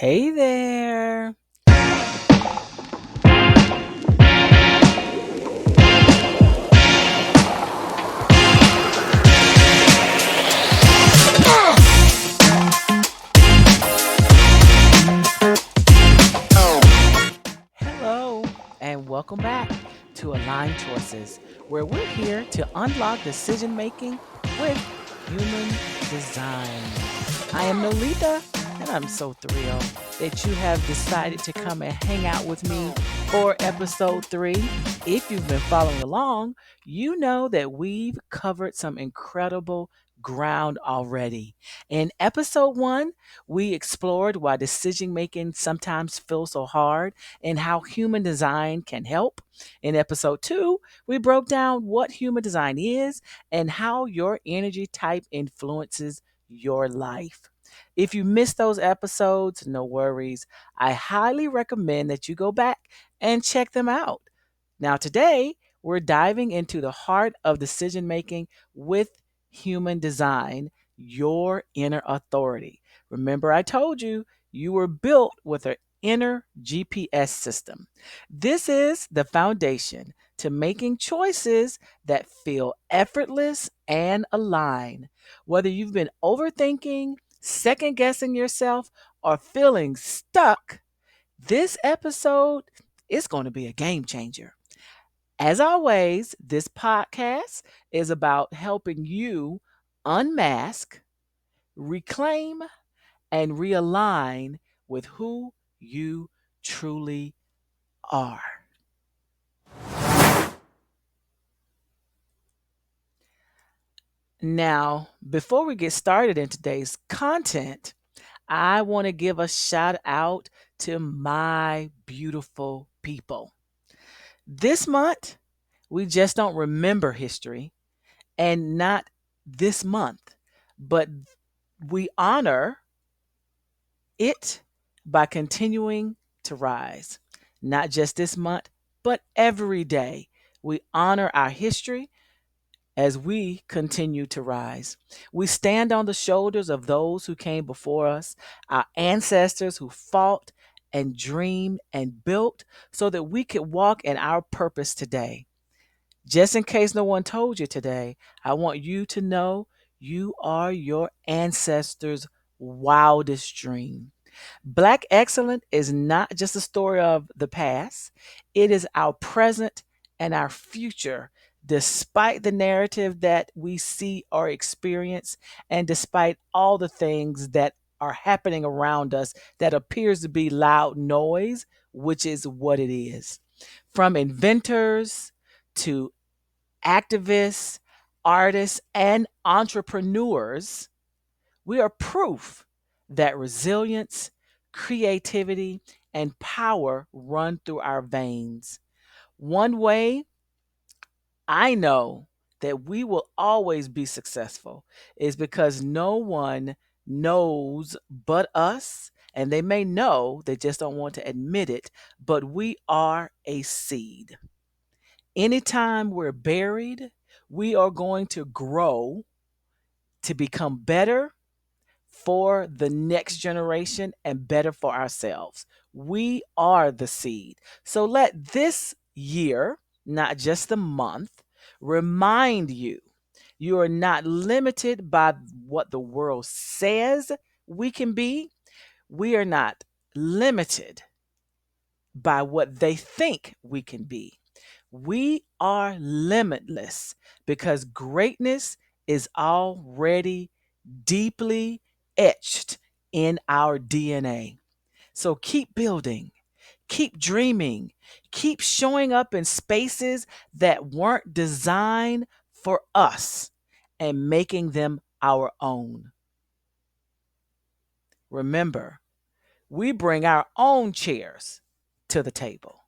Hey there. Hello, and welcome back to Aligned Choices, where we're here to unlock decision making with human design. I am Nolita, and I'm so thrilled that you have decided to come and hang out with me for episode 3. If you've been following along, you know that we've covered some incredible ground already. In episode 1, we explored why decision making sometimes feels so hard and how human design can help. In episode 2, we broke down what human design is and how your energy type influences your life. If you missed those episodes, no worries. I highly recommend that you go back and check them out. Now, today, we're diving into the heart of decision making with human design, your inner authority. Remember, I told you you were built with an inner GPS system. This is the foundation to making choices that feel effortless and aligned. Whether you've been overthinking, second guessing yourself, or feeling stuck, this episode is going to be a game changer. As always, this podcast is about helping you unmask, reclaim, and realign with who you truly are. Now, before we get started in today's content, I want to give a shout out to my beautiful people. This month, we just don't remember history, and not this month, but we honor it by continuing to rise. Not just this month, but every day. We honor our history as we continue to rise. We stand on the shoulders of those who came before us, our ancestors who fought and dreamed and built so that we could walk in our purpose today. Just in case no one told you today, I want you to know you are your ancestors' wildest dream. Black excellence is not just a story of the past, it is our present and our future, despite the narrative that we see or experience, and despite all the things that are happening around us that appears to be loud noise, which is what it is. From inventors to activists, artists, and entrepreneurs, we are proof that resilience, creativity, and power run through our veins. One way I know that we will always be successful is because no one knows but us, and they may know, they just don't want to admit it, but we are a seed. Anytime we're buried, we are going to grow to become better for the next generation and better for ourselves. We are the seed. So let this year, not just the month, remind you you are not limited by what the world says we can be. We are not limited by what they think we can be. We are limitless because greatness is already deeply etched in our DNA. So keep building, keep dreaming, keep showing up in spaces that weren't designed for us and making them our own. Remember, we bring our own chairs to the table,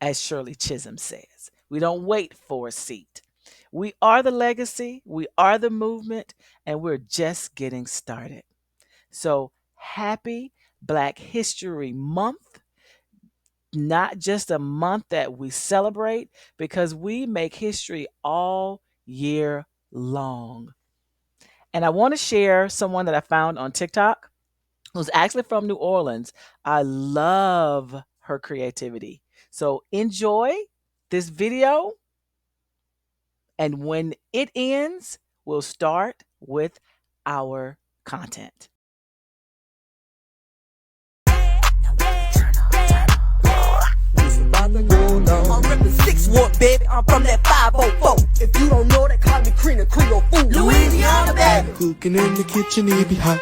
as Shirley Chisholm says. We don't wait for a seat. We are the legacy, we are the movement, and we're just getting started. So happy Black History Month, not just a month that we celebrate, because we make history all year long. And I want to share someone that I found on TikTok. who's actually from New Orleans. I love her creativity. So enjoy this video, and when it ends, we'll start with our content. About to go down. I'm reppin' 6 Ward, baby. I'm from that 504. If you don't know that, call me Creole food. Louisiana, baby. Cooking in the kitchen, it be hot.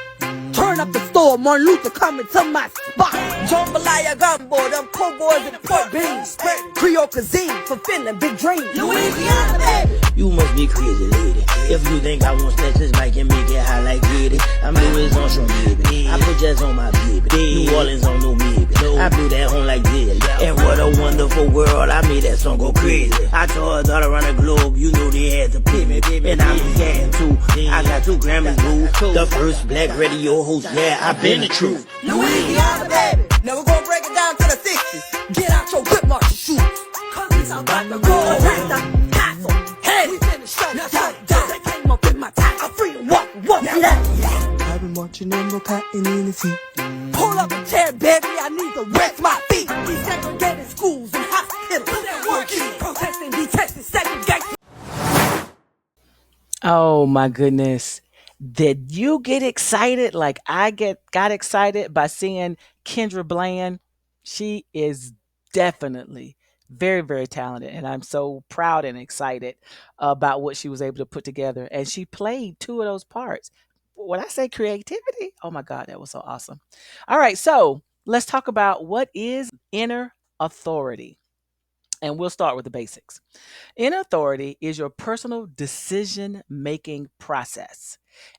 Turn up the store, Martin Luther coming to my spot. Jambalaya gumbo, them po' boys and pork beans. Creole cuisine, fulfilling big dreams. Louisiana, baby. You must be crazy, lady. If you think I won't snatch this mic and make it high like Giddy. I'm Louis on some baby. I put jazz on my baby. New Orleans on no maybe. I blew that home like this. And what a wonderful world, I made that song go crazy. I toured all around the globe, you know they had to pay me. And I'm getting too. I got 2 Grammys, boo. The first black radio host, yeah, I been the truth. Louisiana, baby. Now we're gonna break it down to the 60s. Get out your whip march shoes. Cause it's about to go around the castle. Hey, we finna shut it down. They came up with my time. I'm free to walk. I've been marching in no cotton in the seat. Pull up a chair, baby. I need to rest my feet. Desegregated schools and hospitals. Working, protesting, detesting, segregation. Oh my goodness. Did you get excited like got excited by seeing Kendra Bland? She is definitely very, very talented, and I'm so proud and excited about what she was able to put together. And she played 2 of those parts. When I say creativity, oh my God, that was so awesome. All right, so let's talk about what is inner authority. And we'll start with the basics. Inner authority is your personal decision making process.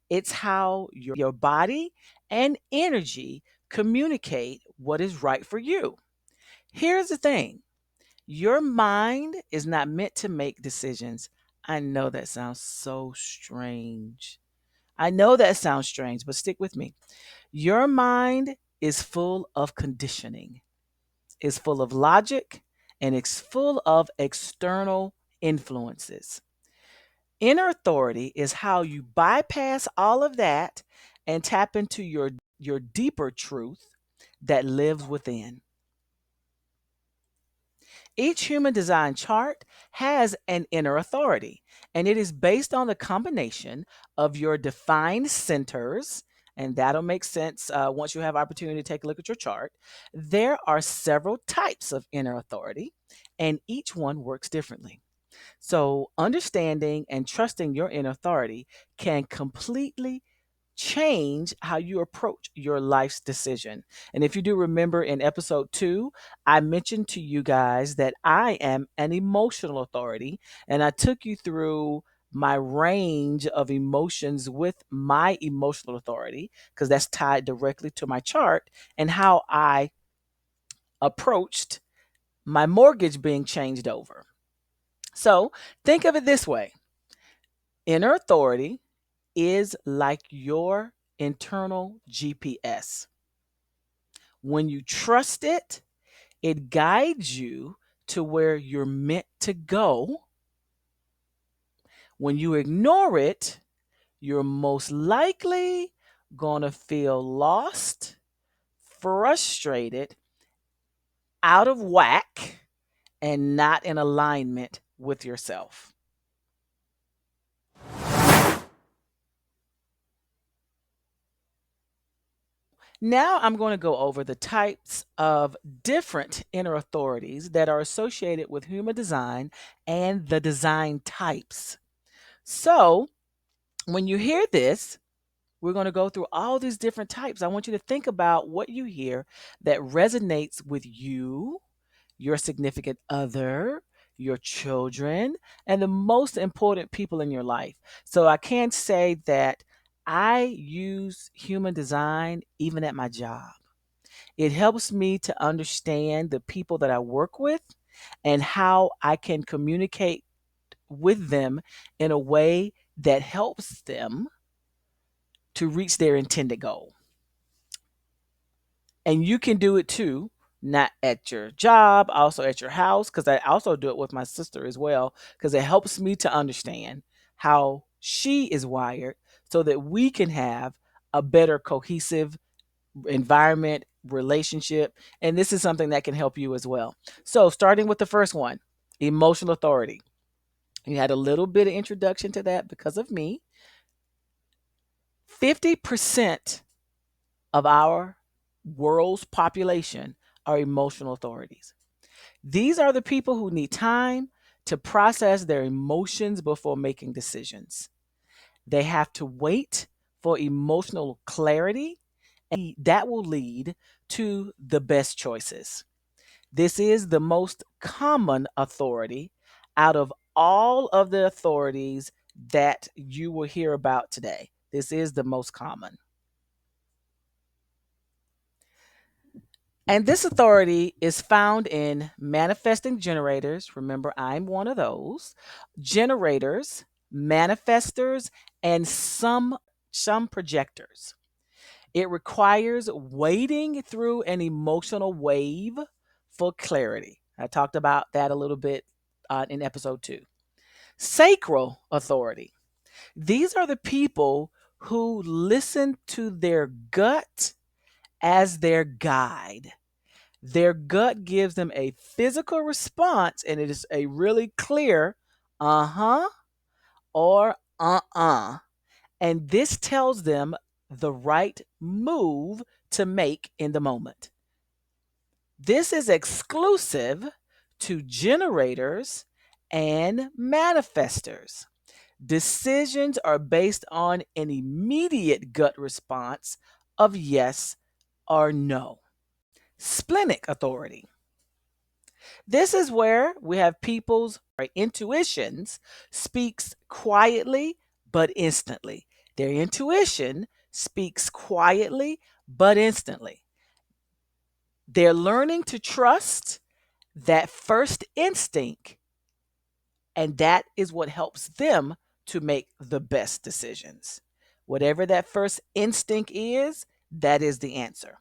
It's how your body and energy communicate what is right for you. Here's the thing, your mind is not meant to make decisions. I know that sounds so strange. I know that sounds strange, but stick with me. Your mind is full of conditioning, it's full of logic, and it's full of external influences. Inner authority is how you bypass all of that and tap into your deeper truth that lives within. Each human design chart has an inner authority, and it is based on the combination of your defined centers, and that'll make sense once you have opportunity to take a look at your chart. There are several types of inner authority, and each one works differently. So, understanding and trusting your inner authority can completely change how you approach your life's decision. And if you do remember in episode 2, I mentioned to you guys that I am an emotional authority, and I took you through my range of emotions with my emotional authority because that's tied directly to my chart and how I approached my mortgage being changed over. So, think of it this way. Inner authority is like your internal GPS. When you trust it, it guides you to where you're meant to go. When you ignore it, you're most likely going to feel lost, frustrated, out of whack, and not in alignment with yourself. Now I'm going to go over the types of different inner authorities that are associated with human design and the design types. So, when you hear this, we're going to go through all these different types. I want you to think about what you hear that resonates with you, your significant other, your children, and the most important people in your life. So, I can say that I use human design even at my job. It helps me to understand the people that I work with and how I can communicate with them in a way that helps them to reach their intended goal. And you can do it too, not at your job, also at your house, because I also do it with my sister as well, because it helps me to understand how she is wired so that we can have a better cohesive environment, relationship, and this is something that can help you as well. So, starting with the first one, emotional authority. You had a little bit of introduction to that because of me. 50% of our world's population are emotional authorities. These are the people who need time to process their emotions before making decisions. They have to wait for emotional clarity, and that will lead to the best choices. This is the most common authority out of all of the authorities that you will hear about today. This is the most common. And this authority is found in manifesting generators. Remember, I'm one of those. Generators, manifestors, and some projectors. It requires wading through an emotional wave for clarity. I talked about that a little bit in episode 2. Sacral authority. These are the people who listen to their gut as their guide. Their gut gives them a physical response, and it is a really clear uh huh or And this tells them the right move to make in the moment. This is exclusive to generators and manifestors. Decisions are based on an immediate gut response of yes or no. Splenic authority. This is where we have people's intuitions speaks quietly but instantly. Their intuition speaks quietly but instantly. They're learning to trust that first instinct, and that is what helps them to make the best decisions. Whatever that first instinct is, that is the answer.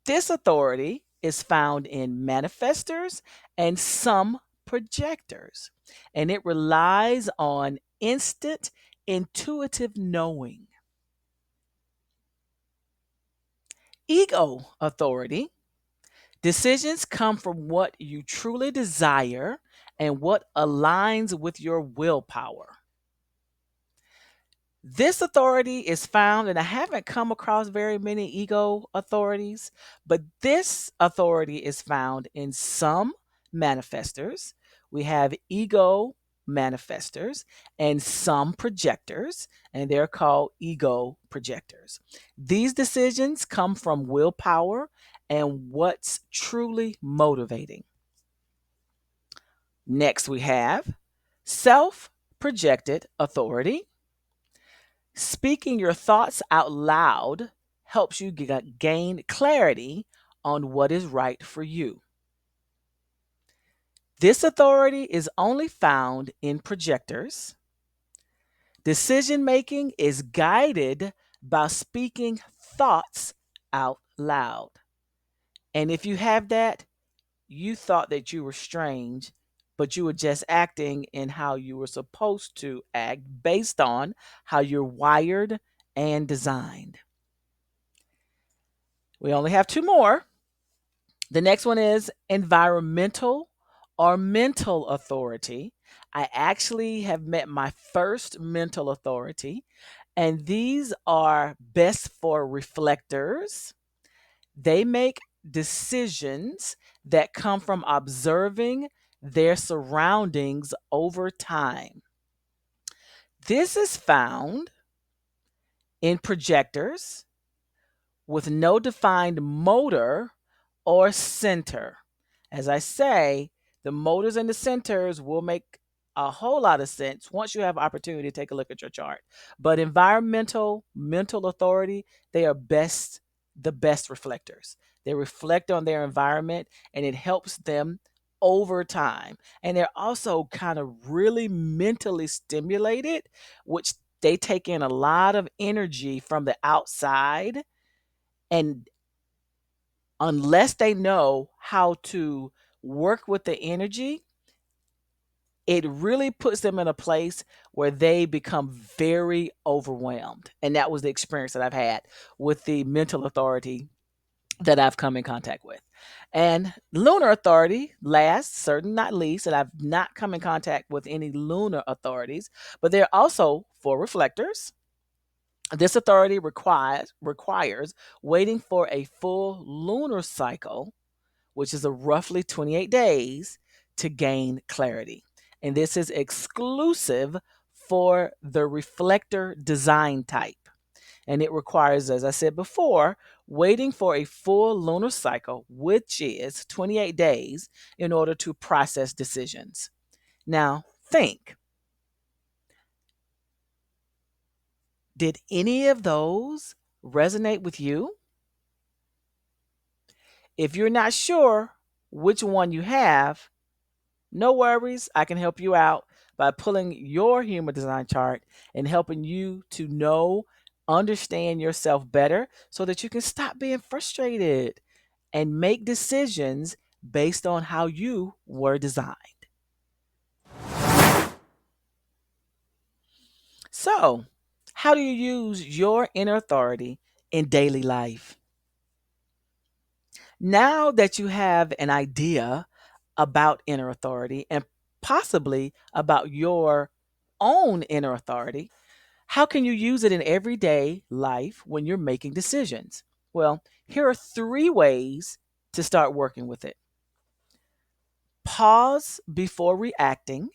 This authority is found in manifestors and some projectors, and it relies on instant intuitive knowing. Ego authority. Decisions come from what you truly desire and what aligns with your willpower. This authority is found, and I haven't come across very many ego authorities, but this authority is found in some manifestors. We have ego manifestors and some projectors, and they're called ego projectors. These decisions come from willpower and what's truly motivating. Next, we have self projected authority. Speaking your thoughts out loud helps you gain clarity on what is right for you. This authority is only found in projectors. Decision making is guided by speaking thoughts out loud. And if you have that, you thought that you were strange, but you were just acting in how you were supposed to act based on how you're wired and designed. We only have 2 more. The next one is environmental or mental authority. I actually have met my first mental authority, and these are best for reflectors. They make decisions that come from observing their surroundings over time. This is found in projectors with no defined motor or center. As I say, the motors and the centers will make a whole lot of sense once you have opportunity to take a look at your chart. But environmental, mental authority, they are the best reflectors. They reflect on their environment and it helps them over time. And they're also kind of really mentally stimulated, which they take in a lot of energy from the outside, and unless they know how to work with the energy, it really puts them in a place where they become very overwhelmed. And that was the experience that I've had with the mental authority that I've come in contact with. And lunar authority, last, certain not least, that I've not come in contact with any lunar authorities, but they're also for reflectors. This authority requires waiting for a full lunar cycle, which is a roughly 28 days, to gain clarity. And this is exclusive for the reflector design type. And it requires, as I said before, waiting for a full lunar cycle, which is 28 days, in order to process decisions. Now, think, did any of those resonate with you? If you're not sure which one you have, no worries. I can help you out by pulling your human design chart and helping you to know, understand yourself better so that you can stop being frustrated and make decisions based on how you were designed. So, how do you use your inner authority in daily life? Now that you have an idea about inner authority and possibly about your own inner authority, how can you use it in everyday life when you're making decisions? Well, here are three ways to start working with it. Pause before reacting,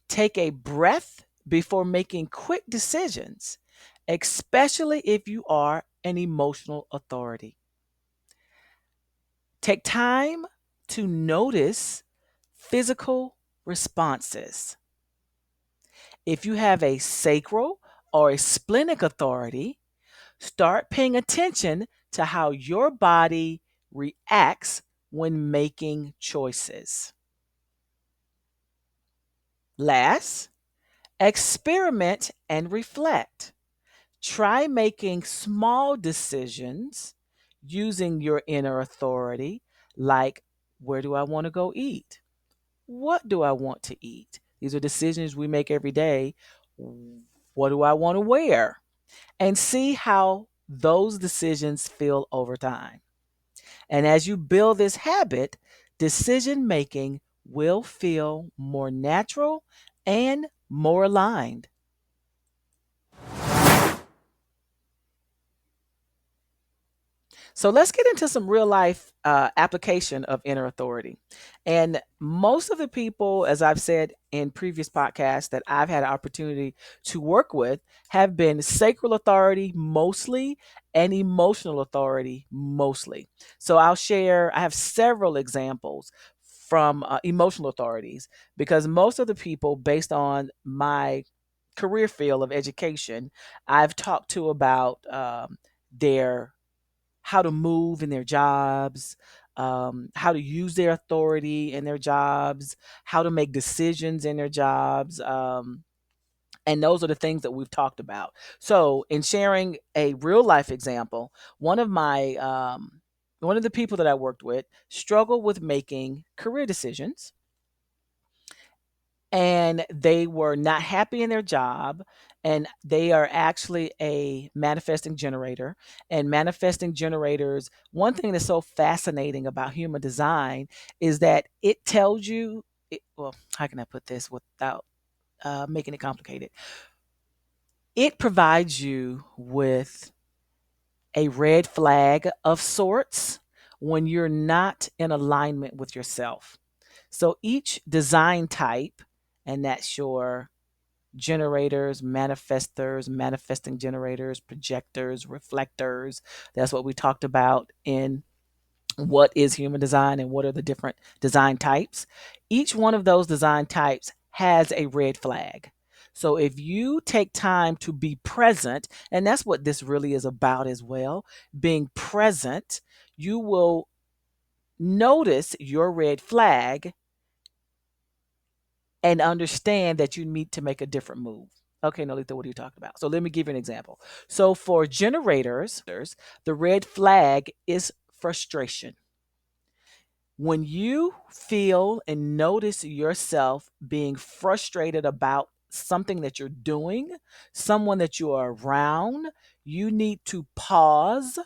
take a breath before making quick decisions, especially if you are an emotional authority. Take time to notice physical responses. If you have a sacral or a splenic authority, start paying attention to how your body reacts when making choices. Last, experiment and reflect. Try making small decisions using your inner authority, like, where do I want to go eat? What do I want to eat? These are decisions we make every day. What do I want to wear? And see how those decisions feel over time. And as you build this habit, decision making will feel more natural and more aligned. So let's get into some real life application of inner authority. And most of the people, as I've said in previous podcasts that I've had an opportunity to work with, have been sacral authority mostly and emotional authority mostly. So I have several examples from emotional authorities because most of the people, based on my career field of education, I've talked to about their how to move in their jobs, how to use their authority in their jobs, how to make decisions in their jobs. And those are the things that we've talked about. So, in sharing a real life example, one of the people that I worked with struggled with making career decisions, and they were not happy in their job, and they are actually a manifesting generator. And manifesting generators, one thing that's so fascinating about human design is that it tells you well, how can I put this without making it complicated? It provides you with a red flag of sorts when you're not in alignment with yourself. So each design type, and that's your generators, manifestors, manifesting generators, projectors, reflectors. That's what we talked about in what is human design and what are the different design types. Each one of those design types has a red flag. So if you take time to be present, and that's what this really is about as well, being present, you will notice your red flag and understand that you need to make a different move. Okay, Nolita, what are you talking about? So let me give you an example. So for generators, the red flag is frustration. When you feel and notice yourself being frustrated about something that you're doing, someone that you are around, you need to pause,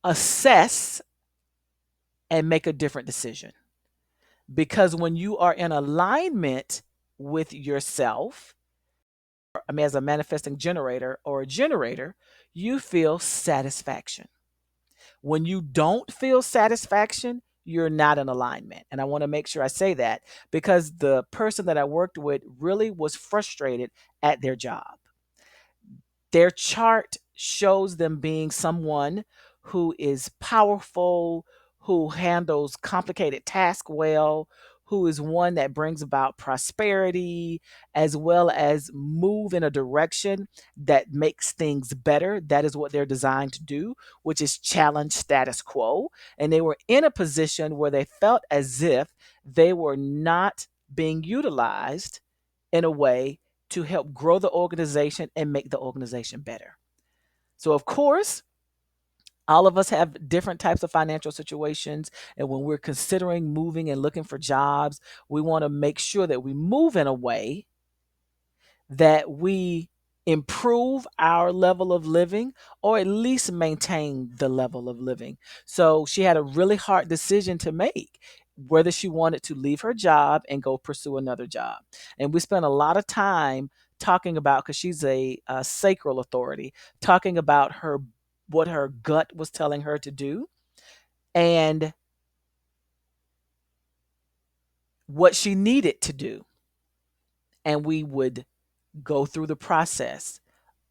assess, and make a different decision. Because when you are in alignment with yourself, I mean, as a manifesting generator or a generator, you feel satisfaction. When you don't feel satisfaction, you're not in alignment. And I want to make sure I say that because the person that I worked with really was frustrated at their job. Their chart shows them being someone who is powerful, who handles complicated tasks well, who is one that brings about prosperity, as well as move in a direction that makes things better. That is what they're designed to do, which is challenge status quo. And they were in a position where they felt as if they were not being utilized in a way to help grow the organization and make the organization better. So, of course, all of us have different types of financial situations. And when we're considering moving and looking for jobs, we want to make sure that we move in a way that we improve our level of living or at least maintain the level of living. So she had a really hard decision to make whether she wanted to leave her job and go pursue another job. And we spent a lot of time talking about, because she's a sacral authority, talking about her what her gut was telling her to do and what she needed to do. And we would go through the process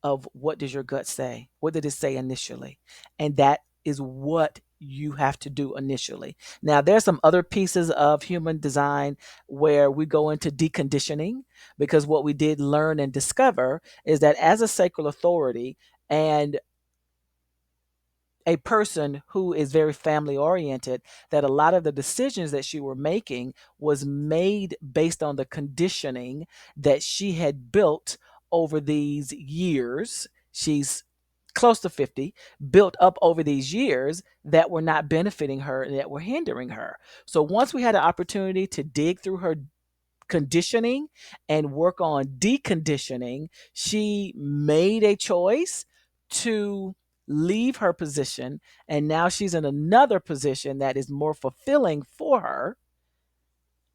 of what does your gut say? What did it say initially? And that is what you have to do initially. Now, there's some other pieces of human design where we go into deconditioning because what we did learn and discover is that as a sacral authority and a person who is very family oriented, that a lot of the decisions that she were making was made based on the conditioning that she had built over these years. She's close to 50, built up over these years that were not benefiting her and that were hindering her. So once we had an opportunity to dig through her conditioning and work on deconditioning, she made a choice to leave her position. And now she's in another position that is more fulfilling for her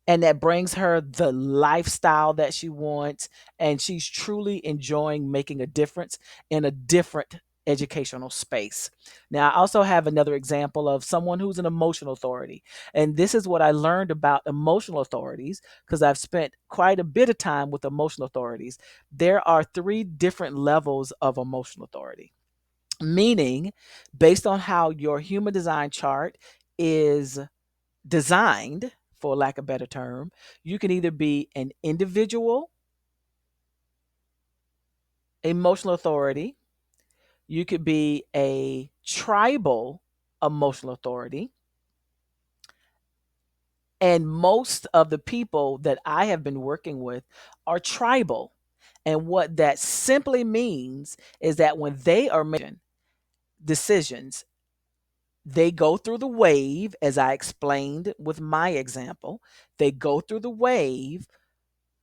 and that brings her the lifestyle that she wants. And she's truly enjoying making a difference in a different educational space. Now, I also have another example of someone who's an emotional authority. And this is what I learned about emotional authorities because I've spent quite a bit of time with emotional authorities. There are three different levels of emotional authority, meaning based on how your human design chart is designed, for lack of a better term, you can either be an individual emotional authority, you could be a tribal emotional authority. And most of the people that I have been working with are tribal. And what that simply means is that when they are making decisions, they go through the wave, as I explained with my example. They go through the wave,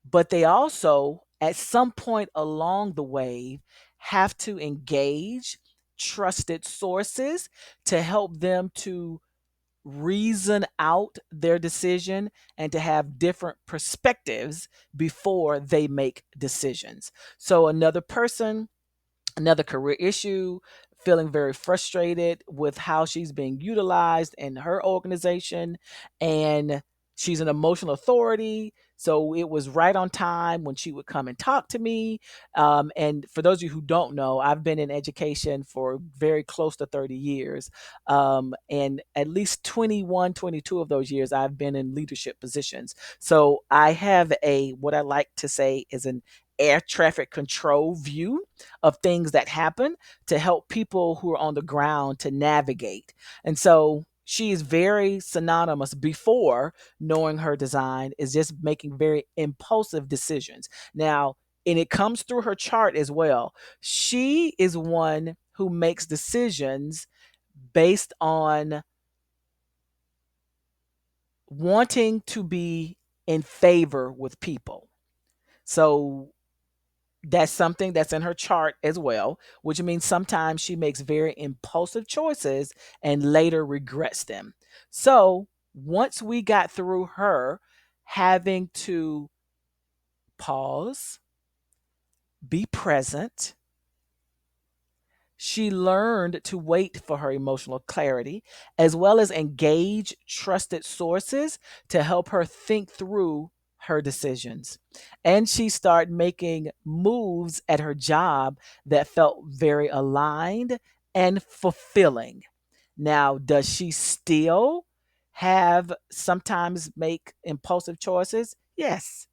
but they also, at some point along the wave, have to engage trusted sources to help them to reason out their decision and to have different perspectives before they make decisions. So, another career issue, feeling very frustrated with how she's being utilized in her organization. And she's an emotional authority. So it was right on time when she would come and talk to me. And for those of you who don't know, I've been in education for very close to 30 years. And at least 21, 22 of those years, I've been in leadership positions. So I have what I like to say is an air traffic control view of things that happen to help people who are on the ground to navigate. And so she is very synonymous before knowing her design is just making very impulsive decisions. Now, and it comes through her chart as well. She is one who makes decisions based on wanting to be in favor with people. So that's something that's in her chart as well, which means sometimes she makes very impulsive choices and later regrets them. So once we got through her having to pause, be present, she learned to wait for her emotional clarity, as well as engage trusted sources to help her think through her decisions. And she started making moves at her job that felt very aligned and fulfilling. Now, does she still have sometimes make impulsive choices? Yes,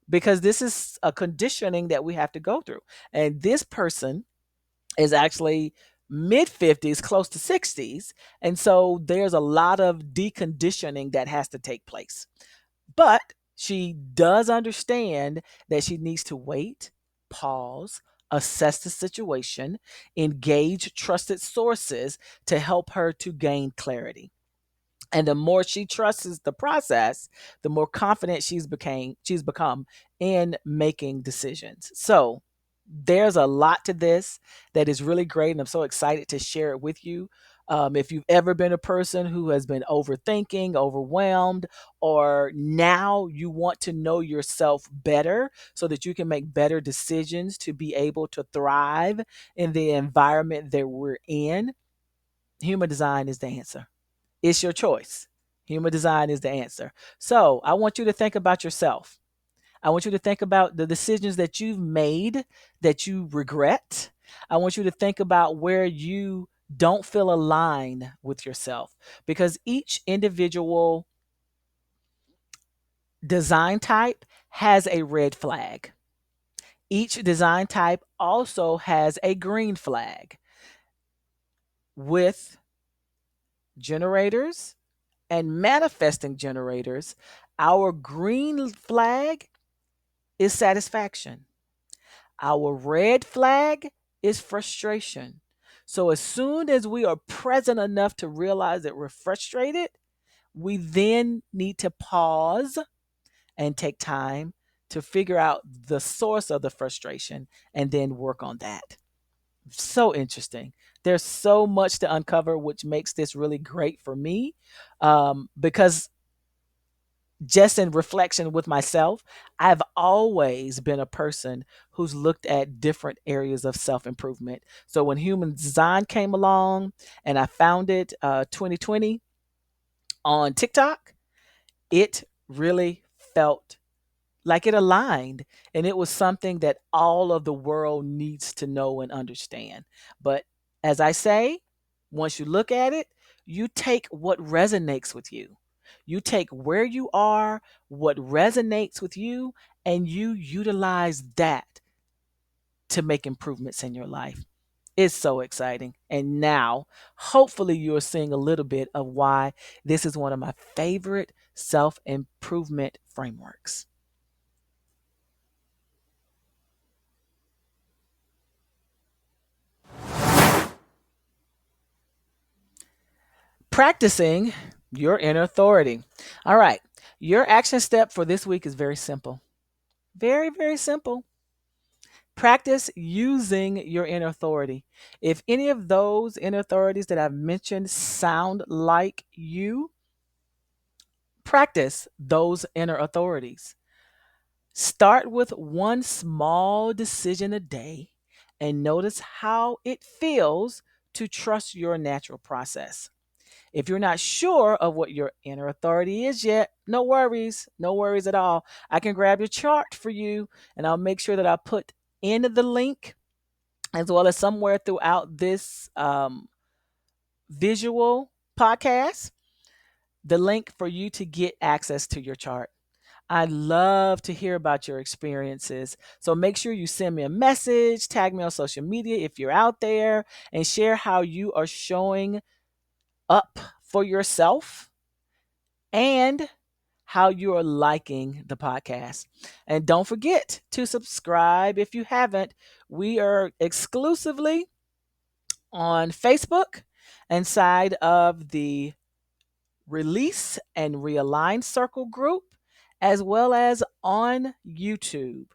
because this is a conditioning that we have to go through. And this person is actually mid 50s, close to 60s. And so there's a lot of deconditioning that has to take place. But she does understand that she needs to wait, pause, assess the situation, engage trusted sources to help her to gain clarity. And the more she trusts the process, the more confident she's become in making decisions. So there's a lot to this that is really great, and I'm so excited to share it with you. If you've ever been a person who has been overthinking, overwhelmed, or now you want to know yourself better so that you can make better decisions to be able to thrive in the environment that we're in, human design is the answer. It's your choice. Human design is the answer. So I want you to think about yourself. I want you to think about the decisions that you've made that you regret. I want you to think about where you don't feel aligned with yourself, because each individual design type has a red flag. Each design type also has a green flag. With generators and manifesting generators, our green flag is satisfaction. Our red flag is frustration. So as soon as we are present enough to realize that we're frustrated, we then need to pause and take time to figure out the source of the frustration and then work on that. So interesting. There's so much to uncover, which makes this really great for me, because just in reflection with myself, I've always been a person who's looked at different areas of self improvement. So when human design came along and I found it 2020 on TikTok, it really felt like it aligned, and it was something that all of the world needs to know and understand. But as I say, once you look at it, you take what resonates with you. You take where you are, what resonates with you, and you utilize that to make improvements in your life. It's so exciting. And now, hopefully, you're seeing a little bit of why this is one of my favorite self improvement frameworks. Practicing your inner authority. All right. Your action step for this week is very simple. Very, very simple. Practice using your inner authority. If any of those inner authorities that I've mentioned sound like you, practice those inner authorities. Start with one small decision a day and notice how it feels to trust your natural process. If you're not sure of what your inner authority is yet, no worries, no worries at all. I can grab your chart for you and I'll make sure that I put in the link as well as somewhere throughout this visual podcast, the link for you to get access to your chart. I'd love to hear about your experiences. So make sure you send me a message, tag me on social media if you're out there, and share how you are showing up for yourself and how you are liking the podcast. And don't forget to subscribe if you haven't. We are exclusively on Facebook inside of the Release and Realign Circle group, as well as on YouTube.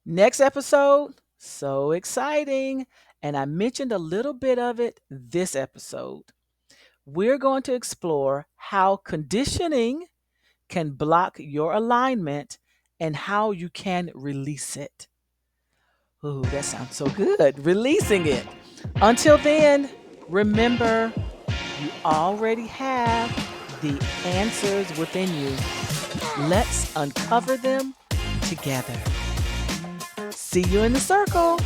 Next episode, so exciting. And I mentioned a little bit of it this episode. We're going to explore how conditioning can block your alignment and how you can release it. Ooh, that sounds so good. Releasing it. Until then, remember, you already have the answers within you. Let's uncover them together. See you in the circle.